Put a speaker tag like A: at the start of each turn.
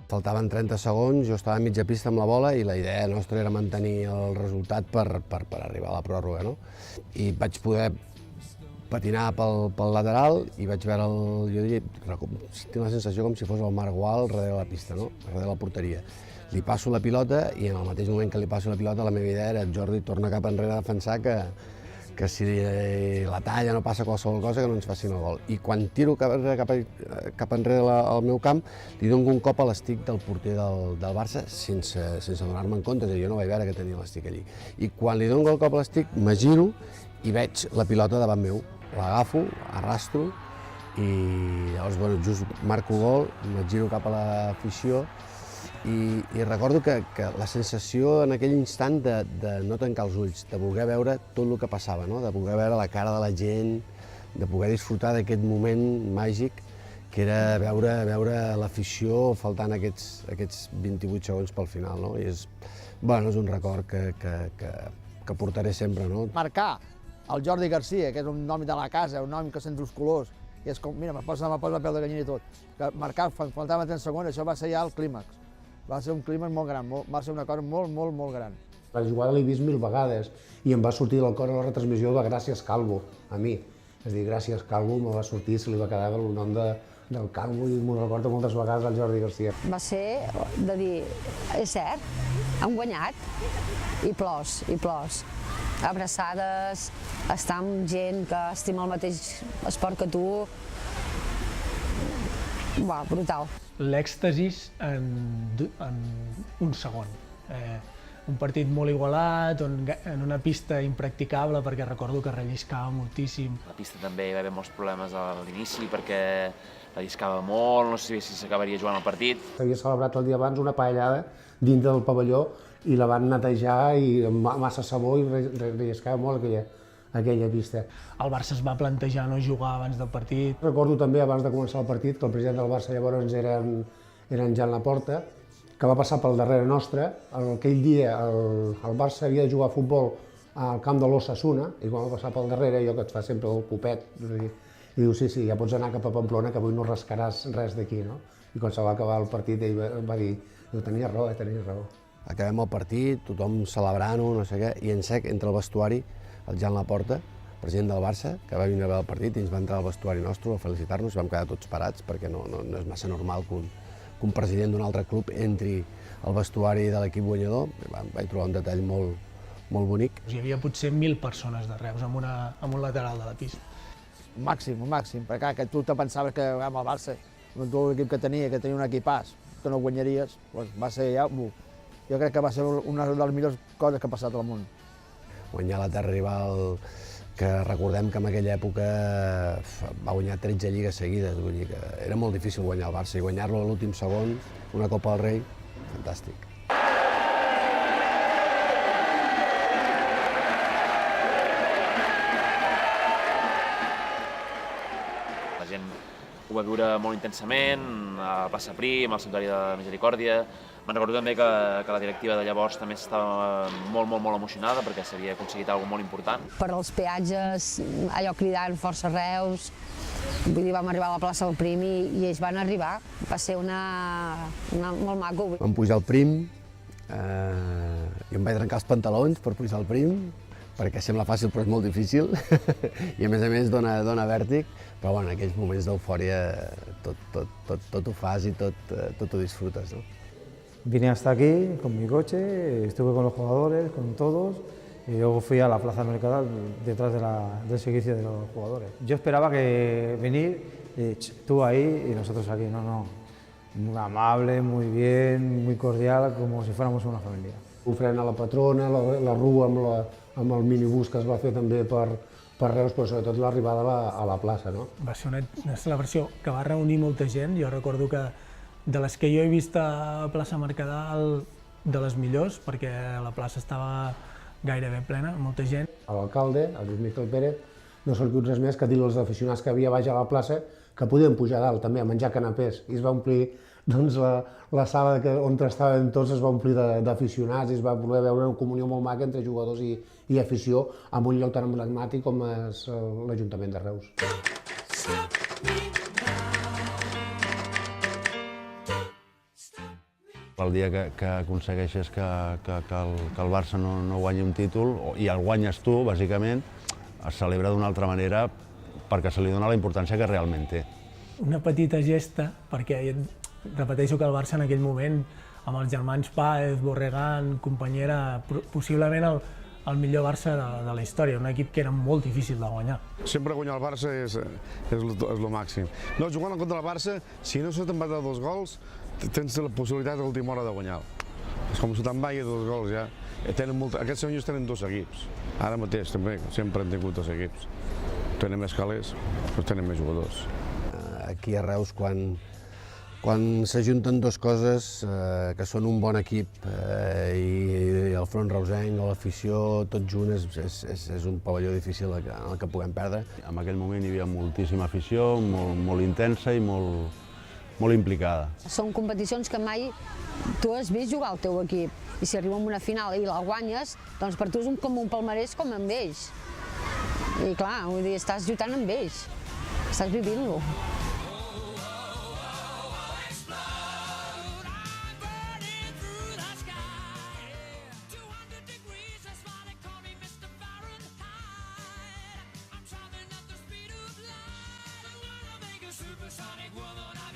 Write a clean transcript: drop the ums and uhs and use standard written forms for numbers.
A: Faltaven 30 segons, jo estava a mitja pista amb la bola i la idea nostra era mantenir el resultat per arribar a la pròrroga, no? I vaig poder patinar pel lateral i vaig veure jo diria, tinc la sensació com si fos el Marc Gual darrere la pista, no? Darrere la porteria. Li passo la pilota i en el mateix moment que li passo la pilota la meva idea era Jordi, torna cap enrere a defensar que si la talla no passa qualsevol cosa que no ens facin el gol. I quan tiro cap enrere al meu camp li dono un cop a l'estic del porter del Barça sense donar-me en compte, jo no vaig veure que tenia l'estic allí. I quan li dono el cop a l'estic me giro i veig la pilota davant meu. L'agafo, arrastro i llavors just marco gol, me giro cap a l'afició i recordo que la sensació en aquell instant de no tancar els ulls, de voler veure tot el que passava, no? De voler veure la cara de la gent, de poder disfrutar d'aquest moment màgic que era veure l'afició faltant aquests 28 segons pel final, no? I és un record que portaré sempre, no?
B: Marcar el Jordi Garcia, que és un nom de la casa, un nom que sent els colors, i és com, mira, me posa la pell de gallina i tot. Marcar, faltaven 30 segons, això va ser ja el clímax. Va ser un clímax molt gran, va ser una cosa molt gran.
C: La jugada l'he vist 1000 vegades i em va sortir del cor a la retransmissió de Gràcies Calvo, a mi. És a dir, Gràcies Calvo me va sortir, se li va quedar el nom del Calvo i m'ho recordo moltes vegades al Jordi Garcia.
D: Va ser de dir, és cert, hem guanyat, i plors. Abraçades, estar amb gent que estima el mateix esport que tu, brutal.
E: L'èxtasis en un segon. Un partit molt igualat, en una pista impracticable perquè recordo que relliscava moltíssim.
F: A la pista també hi va haver molts problemes a l'inici perquè relliscava molt, no sabia si s'acabaria jugant el partit.
C: S'havia celebrat el dia abans una paellada dins del pavelló i la van netejar i amb massa sabó i relliscava molt aquella pista.
E: El Barça es va plantejar no jugar abans del partit.
C: Recordo també, abans de començar el partit, que el president del Barça llavors era en Jan Laporta, que va passar pel darrere nostre. Aquell dia el Barça havia de jugar a futbol al camp de l'Osasuna i quan va passar pel darrere, jo que et fa sempre el popet, i diu, sí, ja pots anar cap a Pamplona, que avui no rascaràs res d'aquí, no? I quan se va acabar el partit, ell va dir, tenies raó, tenies raó.
A: Acabem el partit, tothom celebrant-ho, no sé què, i en sec, entre el vestuari, el Jan Laporta, president del Barça, que va venir a veure el partit i ens va entrar al vestuari nostre a felicitar-nos, vam quedar tots parats perquè no és massa normal que un president d'un altre club entri al vestuari de l'equip guanyador. Vaig trobar un detall molt bonic.
E: Hi havia potser 1000 persones de Reus en un lateral de la pista.
B: Màxim, perquè clar, que tu te pensaves que amb el Barça, amb tot l'equip que tenia un equipàs, que no guanyaries, va ser ja... Jo crec que va ser una de les millors coses que ha passat al món.
A: Guanyar la terra rival, que recordem que en aquella època va guanyar 13 lligues seguides, vull dir que era molt difícil guanyar el Barça i guanyar-lo a l'últim segon, una Copa del Rei, fantàstic.
F: La gent ho va viure molt intensament, a Plaça Prim, al Santuari de la Misericòrdia. Me'n recordo també que la directiva de llavors també estava molt emocionada perquè s'havia aconseguit alguna cosa molt important.
D: Per als peatges, allò cridant Força Reus, vull dir, vam arribar a la plaça del Prim i ells van arribar. Va ser molt maco.
A: Vam pujar al Prim, jo em vaig trencar els pantalons per pujar al Prim, perquè sembla fàcil però és molt difícil i a més dona vèrtic, però en aquells moments d'eufòria tot ho fas i tot ho disfrutes, no?
G: Vine hasta aquí con mi coche, estuve con los jugadores, con todos, y luego fui a la Plaza Mercadal detrás del servicio de los jugadores. Yo esperaba que venir, tú ahí y nosotros aquí, no. Muy amable, muy bien, muy cordial, como si fuéramos una familia.
C: Ofrena a la patrona, la rua amb el minibús que es va fer també per Reus, però sobretot l'arribada a la plaça, no?
E: Va ser una celebració que va reunir molta gent. Jo recordo que de les que jo he vist a plaça Mercadal, de les millors, perquè la plaça estava gairebé plena, molta gent.
C: L'alcalde, el Lluís Miquel Pérez, no s'ha sortit res més que dir als aficionats que havia baix a la plaça que podien pujar dalt també a menjar canapés. I es va omplir, doncs, la sala on estaven tots es va omplir d'aficionats i es va poder veure una comunió molt maca entre jugadors i afició en un lloc tan emblemàtic com és l'Ajuntament de Reus.
H: el dia que aconsegueixes que el Barça no guanyi un títol, i el guanyes tu, bàsicament, es celebra d'una altra manera perquè se li dona la importància que realment té.
E: Una petita gesta, perquè repeteixo que el Barça en aquell moment, amb els germans Páez, Borregán, companyia, era possiblement el millor Barça de la història, un equip que era molt difícil de guanyar.
I: Sempre guanyar el Barça és el màxim. No, jugant contra el Barça, si no se t'empata 2 gols, tens la possibilitat a l'última hora de guanyar. És com si te'n vagi 2 gols ja. Aquests senyors tenen 2 equips. Ara mateix també, sempre han tingut 2 equips. Tenen més calés, però tenen més jugadors.
A: Aquí a Reus, quan s'ajunten 2 coses, que són un bon equip i el front reusenc, l'afició, tot junt és un pavelló difícil en el que puguem perdre.
H: En aquell moment hi havia moltíssima afició, molt intensa i molt implicada.
D: Són competicions que mai tu has vist jugar el teu equip, i si arriba a una final i la guanyes, doncs per tu és com un palmarès com amb ells. I clar, vull dir, estàs lluitant amb ells, estàs vivint-lo.
J: Supersonic woman.